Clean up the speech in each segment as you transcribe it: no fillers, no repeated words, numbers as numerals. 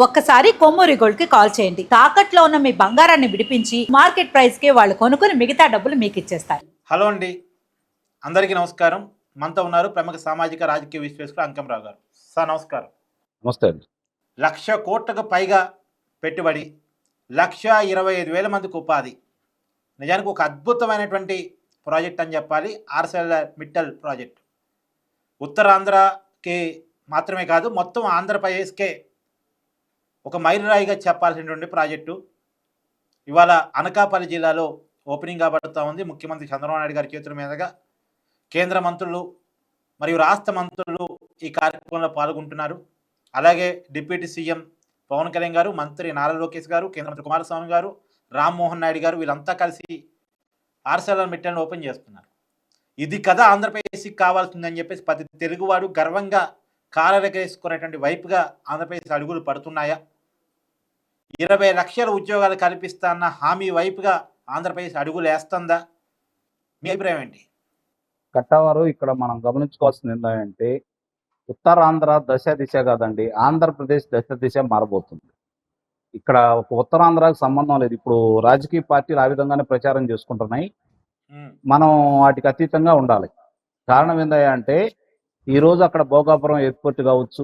ఒక్కసారి కొమ్మూరి గోల్డ్ కి కాల్ చేయండి. తాకట్లో ఉన్న మీ బంగారాన్ని విడిపించి మార్కెట్ ప్రైస్ కి వాళ్ళు కొనుక్కుని మిగతా డబ్బులు మీకు ఇచ్చేస్తారు. హలో అండి, అందరికీ నమస్కారం. మనతో ఉన్నారు ప్రముఖ సామాజిక రాజకీయ విశ్లేషకుడు అంకంరావు గారు. సార్ నమస్కారం. నమస్తే అండి. 1,00,000 కోట్లకు పైగా పెట్టుబడి, 1,25,000 మందికి ఉపాధి. నిజానికి ఒక అద్భుతమైనటువంటి ప్రాజెక్ట్ అని చెప్పాలి. ఆర్సెలర్ మిట్టల్ ప్రాజెక్ట్ ఉత్తరాంధ్రకి మాత్రమే కాదు, మొత్తం ఆంధ్రప్రదేశ్కే ఒక మైలురాయిగా చెప్పాల్సినటువంటి ప్రాజెక్టు ఇవాళ అనకాపల్లి జిల్లాలో ఓపెనింగ్ కాబడుతూ ఉంది. ముఖ్యమంత్రి చంద్రబాబు నాయుడు గారి చేతుల మీదుగా కేంద్ర మంత్రులు మరియు రాష్ట్ర మంత్రులు ఈ కార్యక్రమంలో పాల్గొంటున్నారు. అలాగే డిప్యూటీ సీఎం పవన్ కళ్యాణ్ గారు, మంత్రి నారా లోకేష్ గారు, కేంద్ర మంత్రి కుమారస్వామి గారు, రామ్మోహన్ నాయుడు గారు, వీళ్ళంతా కలిసి ఆర్సెలర్ మిట్టల్ని ఓపెన్ చేస్తున్నారు. ఇది కదా ఆంధ్రప్రదేశ్కి కావాల్సిందని చెప్పేసి ప్రతి తెలుగువాడు గర్వంగా కాలరెగేసుకునేటువంటి వైపుగా ఆంధ్రప్రదేశ్ అడుగులు పడుతున్నాయా? 20 లక్షల ఉద్యోగాలు కల్పిస్తాన్న హామీ వైపుగా ఆంధ్రప్రదేశ్ అడుగులు వేస్తుందా? మీ అభిప్రాయం ఏంటి? కట్టవారు, ఇక్కడ మనం గమనించుకోవాల్సింది ఏంటంటే ఉత్తరాంధ్ర దశ దిశ కాదండి, ఆంధ్రప్రదేశ్ దశ దిశ మారబోతుంది. ఇక్కడ ఒక ఉత్తరాంధ్రకు సంబంధం లేదు. ఇప్పుడు రాజకీయ పార్టీలు ఆ విధంగానే ప్రచారం చేసుకుంటున్నాయి. మనం వాటికి అతీతంగా ఉండాలి. కారణం ఏంటంటే ఈరోజు అక్కడ భోగాపురం ఎయిర్పోర్ట్ కావచ్చు,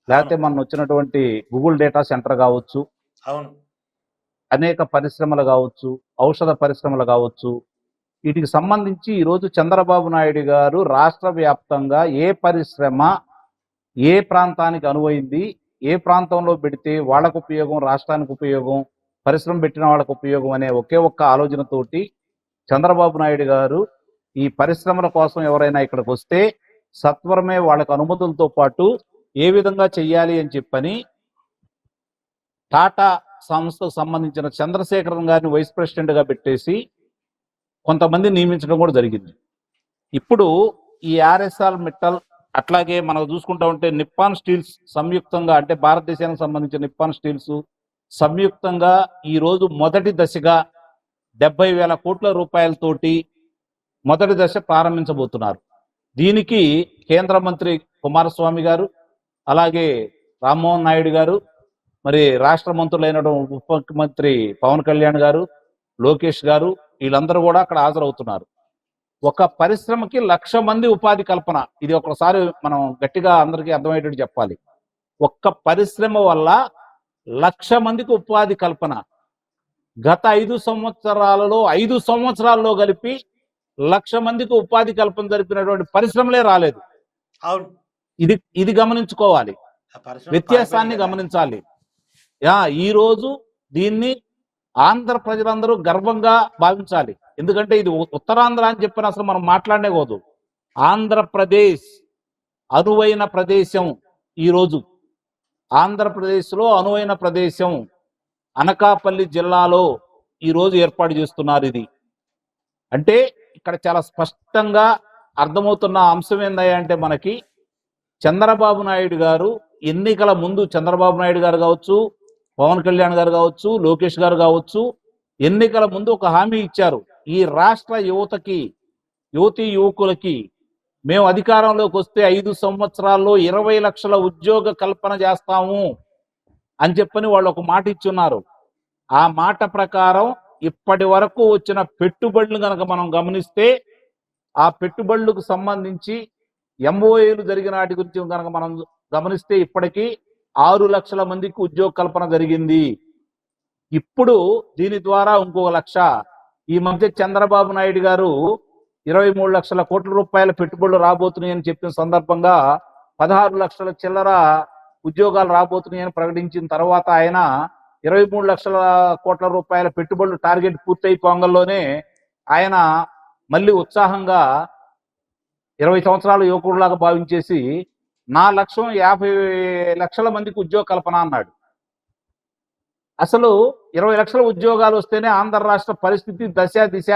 లేకపోతే మనం వచ్చినటువంటి గూగుల్ డేటా సెంటర్ కావచ్చు, అవును, అనేక పరిశ్రమలు కావచ్చు, ఔషధ పరిశ్రమలు కావచ్చు, వీటికి సంబంధించి ఈరోజు చంద్రబాబు నాయుడు గారు రాష్ట్ర వ్యాప్తంగా ఏ పరిశ్రమ ఏ ప్రాంతానికి అనువైంది, ఏ ప్రాంతంలో పెడితే వాళ్ళకు ఉపయోగం, రాష్ట్రానికి ఉపయోగం, పరిశ్రమ పెట్టిన వాళ్ళకు ఉపయోగం అనే ఒకే ఒక్క ఆలోచనతోటి చంద్రబాబు నాయుడు గారు ఈ పరిశ్రమల కోసం ఎవరైనా ఇక్కడికి వస్తే సత్వరమే వాళ్ళకు అనుమతులతో పాటు ఏ విధంగా చెయ్యాలి అని చెప్పని టాటా సంస్థకు సంబంధించిన చంద్రశేఖరన్ గారిని వైస్ ప్రెసిడెంట్గా పెట్టేసి కొంతమంది నియమించడం కూడా జరిగింది. ఇప్పుడు ఈ ఆర్ఎస్ఆర్ మిట్టల్, అట్లాగే మనం చూసుకుంటా ఉంటే నిప్పాన్ స్టీల్స్ సంయుక్తంగా, అంటే భారతదేశానికి సంబంధించిన నిప్పాన్ స్టీల్స్ సంయుక్తంగా ఈరోజు మొదటి దశగా 70,000 కోట్ల రూపాయలతోటి మొదటి దశ ప్రారంభించబోతున్నారు. దీనికి కేంద్ర మంత్రి కుమారస్వామి గారు, అలాగే రామ్మోహన్ నాయుడు గారు, మరి రాష్ట్ర మంత్రులైనటువంటి ఉప ముఖ్యమంత్రి పవన్ కళ్యాణ్ గారు, లోకేష్ గారు, వీళ్ళందరూ కూడా అక్కడ హాజరవుతున్నారు. ఒక పరిశ్రమకి 1,00,000 మంది ఉపాధి కల్పన. ఇది ఒకసారి మనం గట్టిగా అందరికీ అర్థమయ్యేటట్టు చెప్పాలి. ఒక్క పరిశ్రమ వల్ల 1,00,000 మందికి ఉపాధి కల్పన. గత 5 సంవత్సరాలలో 5 సంవత్సరాల్లో కలిపి 1,00,000 మందికి ఉపాధి కల్పన జరిపినటువంటి పరిశ్రమలే రాలేదు. అవును, ఇది గమనించుకోవాలి, వ్యత్యాసాన్ని గమనించాలి. ఈ రోజు దీన్ని ఆంధ్ర ప్రజలందరూ గర్వంగా భావించాలి. ఎందుకంటే ఇది ఉత్తరాంధ్ర అని చెప్పిన అసలు మనం మాట్లాడనే పోదు. ఆంధ్రప్రదేశ్ అనువైన ప్రదేశం. ఈరోజు ఆంధ్రప్రదేశ్లో అనువైన ప్రదేశం అనకాపల్లి జిల్లాలో ఈరోజు ఏర్పాటు చేస్తున్నారు. ఇది అంటే ఇక్కడ చాలా స్పష్టంగా అర్థమవుతున్న అంశం ఏందంటే మనకి చంద్రబాబు నాయుడు గారు ఎన్నికల ముందు, చంద్రబాబు నాయుడు గారు కావచ్చు, పవన్ కళ్యాణ్ గారు కావచ్చు, లోకేష్ గారు కావచ్చు, ఎన్నికల ముందు ఒక హామీ ఇచ్చారు. ఈ రాష్ట్ర యువతకి, యువతీ యువకులకి మేము అధికారంలోకి వస్తే 5 సంవత్సరాల్లో 20 లక్షల ఉద్యోగ కల్పన చేస్తాము అని చెప్పని వాళ్ళు ఒక మాట ఇచ్చున్నారు. ఆ మాట ప్రకారం ఇప్పటి వరకు వచ్చిన పెట్టుబడులు కనుక మనం గమనిస్తే, ఆ పెట్టుబడులకు సంబంధించి ఎంఓఏలు జరిగిన వాటి గురించి కనుక మనం గమనిస్తే ఇప్పటికీ 6 లక్షల మందికి ఉద్యోగ కల్పన జరిగింది. ఇప్పుడు దీని ద్వారా ఇంకొక 1,00,000. ఈ మధ్య చంద్రబాబు నాయుడు గారు 23 లక్షల కోట్ల రూపాయల పెట్టుబడులు రాబోతున్నాయని చెప్పిన సందర్భంగా 16 లక్షల చిల్లర ఉద్యోగాలు రాబోతున్నాయని ప్రకటించిన తర్వాత ఆయన 23 లక్షల కోట్ల రూపాయల పెట్టుబడులు టార్గెట్ పూర్తయిపోంగల్లోనే ఆయన మళ్ళీ ఉత్సాహంగా 20 సంవత్సరాల యువకుడిలాగా భావించేసి నా లక్ష్యం 50 లక్షల మందికి ఉద్యోగ కల్పన అన్నాడు. అసలు 20 లక్షల ఉద్యోగాలు వస్తేనే ఆంధ్ర రాష్ట్ర పరిస్థితి దశ దిశ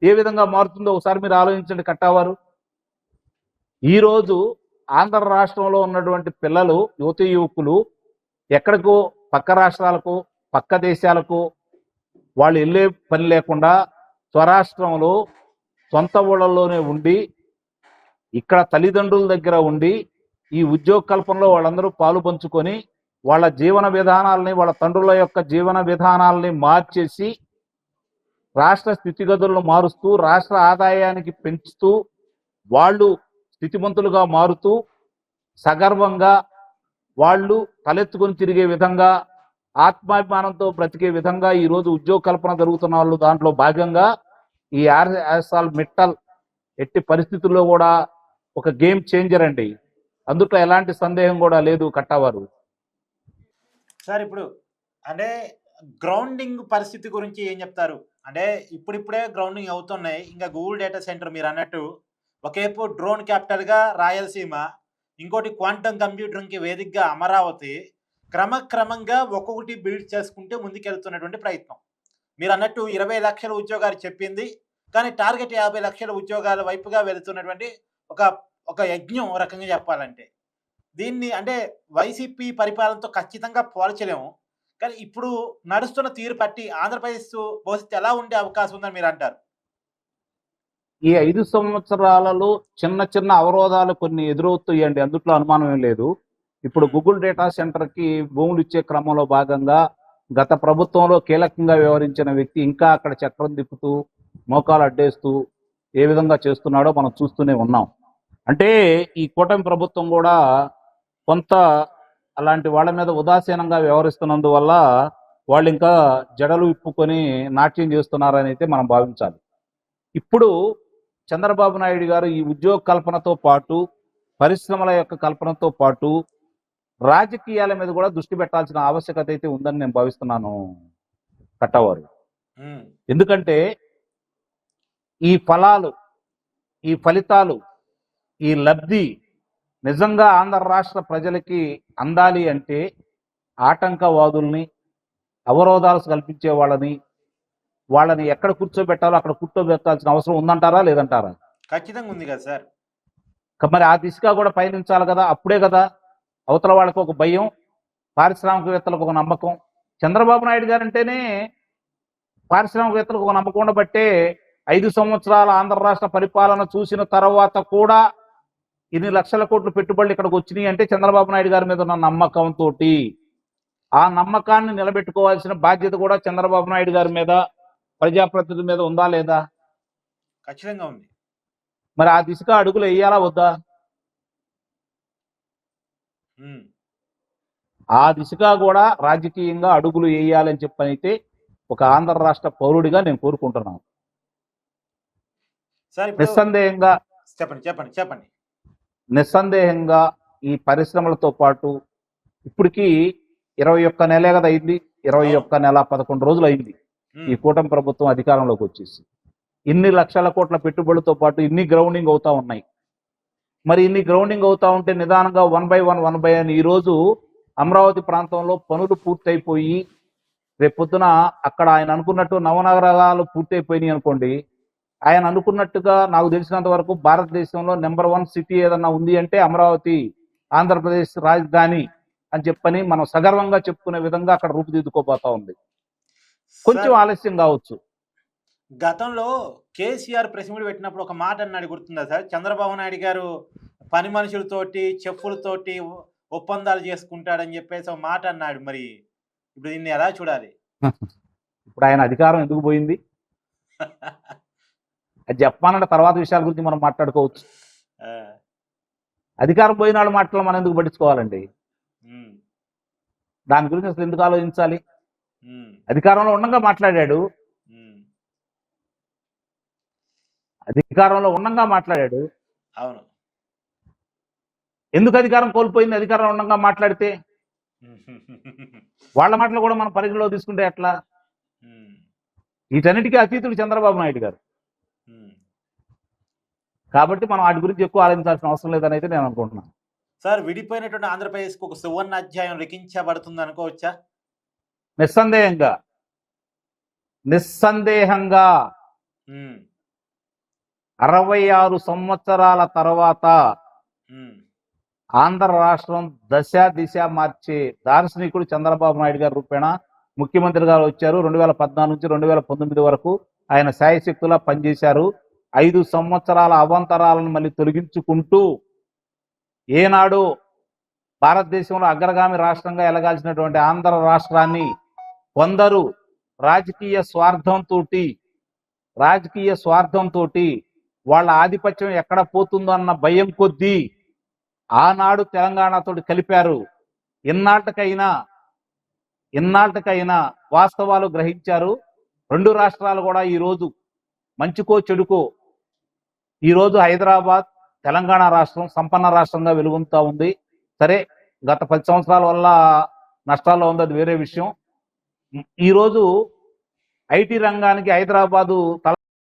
ఏ విధంగా మారుతుందో ఒకసారి మీరు ఆలోచించండి కట్టవారు. ఈరోజు ఆంధ్ర రాష్ట్రంలో ఉన్నటువంటి పిల్లలు, యువతీ యువకులు ఎక్కడికో పక్క రాష్ట్రాలకు, పక్క దేశాలకు వాళ్ళు వెళ్ళే పని లేకుండా స్వరాష్ట్రంలో సొంత ఊళ్ళలోనే ఉండి ఇక్కడ తల్లిదండ్రుల దగ్గర ఉండి ఈ ఉద్యోగ కల్పనలో వాళ్ళందరూ పాలు పంచుకొని వాళ్ళ జీవన విధానాలని, వాళ్ళ తండ్రుల యొక్క జీవన విధానాలని మార్చేసి రాష్ట్ర స్థితిగతులను మారుస్తూ, రాష్ట్ర ఆదాయానికి పెంచుతూ, వాళ్ళు స్థితిమంతులుగా మారుతూ, సగర్వంగా వాళ్ళు తలెత్తుకొని తిరిగే విధంగా, ఆత్మాభిమానంతో బ్రతికే విధంగా ఈరోజు ఉద్యోగ కల్పన జరుగుతున్న వాళ్ళు దాంట్లో భాగంగా ఈ ఆర్ఎస్ఆర్ మిట్టల్ ఎట్టి పరిస్థితుల్లో కూడా ఒక గేమ్ చేంజర్ అండి. అందుట్లో ఎలాంటి సందేహం కూడా లేదు కట్టవారు. సార్ ఇప్పుడు అంటే గ్రౌండింగ్ పరిస్థితి గురించి ఏం చెప్తారు? అంటే ఇప్పుడిప్పుడే గ్రౌండింగ్ అవుతున్నాయి. ఇంకా గూగుల్ డేటా సెంటర్ మీరు అన్నట్టు ఒకవైపు డ్రోన్ క్యాపిటల్గా రాయలసీమ, ఇంకోటి క్వాంటమ్ కంప్యూటర్కి వేదికగా అమరావతి, క్రమక్రమంగా ఒక్కొక్కటి బిల్డ్ చేసుకుంటూ ముందుకెళ్తున్నటువంటి ప్రయత్నం. మీరు అన్నట్టు 20 లక్షల ఉద్యోగాలు చెప్పింది, కానీ టార్గెట్ 50 లక్షల ఉద్యోగాల వైపుగా వెళుతున్నటువంటి ఒక ఒక యజ్ఞం రకంగా చెప్పాలంటే. దీన్ని అంటే వైసీపీ పరిపాలనతో ఖచ్చితంగా పోల్చలేము. కానీ ఇప్పుడు నడుస్తున్న తీరు పట్టి ఆంధ్రప్రదేశ్ భవిష్యత్తు ఎలా ఉండే అవకాశం ఉందని మీరు అంటారు? ఈ 5 సంవత్సరాలలో చిన్న చిన్న అవరోధాలు కొన్ని ఎదురవుతాయండి, అందుట్లో అనుమానం ఏం లేదు. ఇప్పుడు గూగుల్ డేటా సెంటర్కి భూములు ఇచ్చే క్రమంలో భాగంగా గత ప్రభుత్వంలో కీలకంగా వ్యవహరించిన వ్యక్తి ఇంకా అక్కడ చక్రం తిప్పుతూ, మోకాలు అడ్డేస్తూ ఏ విధంగా చేస్తున్నాడో మనం చూస్తూనే ఉన్నాం. అంటే ఈ కూటమి ప్రభుత్వం కూడా కొంత అలాంటి వాళ్ళ మీద ఉదాసీనంగా వ్యవహరిస్తున్నందువల్ల వాళ్ళు ఇంకా జడలు విప్పుకొని నాట్యం చేస్తున్నారని అయితే మనం భావించాలి. ఇప్పుడు చంద్రబాబు నాయుడు గారు ఈ ఉద్యోగ కల్పనతో పాటు, పరిశ్రమల యొక్క కల్పనతో పాటు రాజకీయాల మీద కూడా దృష్టి పెట్టాల్సిన ఆవశ్యకత అయితే ఉందని నేను భావిస్తున్నాను కట్టవారు. ఎందుకంటే ఈ ఫలాలు, ఈ ఫలితాలు, ఈ లబ్ధి నిజంగా ఆంధ్ర రాష్ట్ర ప్రజలకి అందాలి అంటే ఆటంకవాదుల్ని, అవరోధాలు కల్పించే వాళ్ళని ఎక్కడ కూర్చోబెట్టాలో అక్కడ కూర్చోబెట్టాల్సిన అవసరం ఉందంటారా లేదంటారా? ఖచ్చితంగా ఉంది కదా సార్. మరి ఆ దిశగా కూడా పయనించాలి కదా. అప్పుడే కదా అవతల వాళ్ళకి ఒక భయం, పారిశ్రామికవేత్తలకు ఒక నమ్మకం. చంద్రబాబు నాయుడు గారు అంటేనే పారిశ్రామికవేత్తలకు ఒక నమ్మకం ఉండబట్టే 5 సంవత్సరాల ఆంధ్ర రాష్ట్ర పరిపాలన చూసిన తర్వాత కూడా ఇన్ని లక్షల కోట్లు పెట్టుబడులు ఇక్కడికి వచ్చినాయి అంటే చంద్రబాబు నాయుడు గారి మీద ఉన్న నమ్మకంతో. ఆ నమ్మకాన్ని నిలబెట్టుకోవాల్సిన బాధ్యత కూడా చంద్రబాబు నాయుడు గారి మీద, ప్రజాప్రతినిధుల మీద ఉందా లేదా? ఖచ్చితంగా ఉంది. మరి ఆ దిశగా అడుగులు వేయాలా వద్దా? ఆ దిశగా కూడా రాజకీయంగా అడుగులు వేయాలని చెప్పనైతే ఒక ఆంధ్ర రాష్ట్ర పౌరుడిగా నేను కోరుకుంటున్నాను. నిస్సందేహంగా చెప్పండి. నిస్సందేహంగా ఈ పరిశ్రమలతో పాటు ఇప్పటికీ 21 నెలే కదా అయింది, 21 నెల 11 రోజులు అయింది ఈ కూటమి ప్రభుత్వం అధికారంలోకి వచ్చేసి. ఇన్ని లక్షల కోట్ల పెట్టుబడులతో పాటు ఇన్ని గ్రౌండింగ్ అవుతా ఉన్నాయి. మరి ఇన్ని గ్రౌండింగ్ అవుతా ఉంటే నిదానంగా 1 by 1 ఈ రోజు అమరావతి ప్రాంతంలో పనులు పూర్తయిపోయి రేపొద్దున అక్కడ ఆయన అనుకున్నట్టు నవనగరాలు పూర్తయిపోయినాయి అనుకోండి, ఆయన అనుకున్నట్టుగా నాకు తెలిసినంత వరకు భారతదేశంలో నెంబర్ 1 సిటీ ఏదన్నా ఉంది అంటే అమరావతి, ఆంధ్రప్రదేశ్ రాజధాని అని చెప్పని మనం సగర్వంగా చెప్పుకునే విధంగా అక్కడ రూపుదిద్దుకోబోతా ఉంది. కొంచెం ఆలస్యం కావచ్చు. గతంలో కేసీఆర్ ప్రెస్ మీట్ పెట్టినప్పుడు ఒక మాట అన్నాడు, గుర్తుందా సార్? చంద్రబాబు నాయుడు గారు పని మనుషులతోటి, చెఫ్లతోటి ఒప్పందాలు చేసుకుంటాడని చెప్పేసి ఒక మాట అన్నాడు. మరి ఇప్పుడు దీన్ని ఎలా చూడాలి? ఇప్పుడు ఆయన అధికారం ఎందుకు పోయింది అది చెప్పానంటే తర్వాత విషయాల గురించి మనం మాట్లాడుకోవచ్చు. అధికారం పోయిన వాళ్ళు మాటలు మనం ఎందుకు పట్టించుకోవాలండి? దాని గురించి అసలు ఎందుకు ఆలోచించాలి? అధికారంలో ఉండగా మాట్లాడాడు, అవును. ఎందుకు అధికారం కోల్పోయింది? అధికారంలో ఉండగా మాట్లాడితే వాళ్ళ మాటలు కూడా మనం పరిగణలో తీసుకుంటే ఎట్లా? వీటన్నిటికీ అతీతుడు చంద్రబాబు నాయుడు గారు. కాబట్టి మనం వాటి గురించి ఎక్కువ ఆలోచించాల్సిన అవసరం లేదని అయితే నేను అనుకుంటున్నాను. సార్, విడిపోయినటువంటి ఆంధ్రప్రదేశ్కి ఒక సువర్ణ అధ్యాయం లిఖించబడుతుంది అనుకోవచ్చా? నిస్సందేహంగా 66 సంవత్సరాల తర్వాత ఆంధ్ర రాష్ట్రం దిశ మార్చే దార్శనికుడు చంద్రబాబు నాయుడు గారు రూపేణ ముఖ్యమంత్రి గారు వచ్చారు. 2014 నుంచి 2019 వరకు ఆయన శాయశక్తులా పనిచేశారు. 5 సంవత్సరాల అవాంతరాలను మళ్ళీ తొలగించుకుంటూ ఏనాడు భారతదేశంలో అగ్రగామి రాష్ట్రంగా ఎలగాల్సినటువంటి ఆంధ్ర రాష్ట్రాన్ని కొందరు రాజకీయ స్వార్థంతో వాళ్ళ ఆధిపత్యం ఎక్కడ పోతుందో అన్న భయం కొద్దీ ఆనాడు తెలంగాణతో కలిపారు. ఇన్నాళ్ళకైనా వాస్తవాలు గ్రహించారు. రెండు రాష్ట్రాలు కూడా ఈరోజు మంచికో చెడుకో ఈరోజు హైదరాబాద్ తెలంగాణ రాష్ట్రం సంపన్న రాష్ట్రంగా వెలుగొందుతా ఉంది. సరే, గత 10 సంవత్సరాల వల్ల నష్టాల్లో ఉంది, అది వేరే విషయం. ఈరోజు ఐటీ రంగానికి హైదరాబాదు తల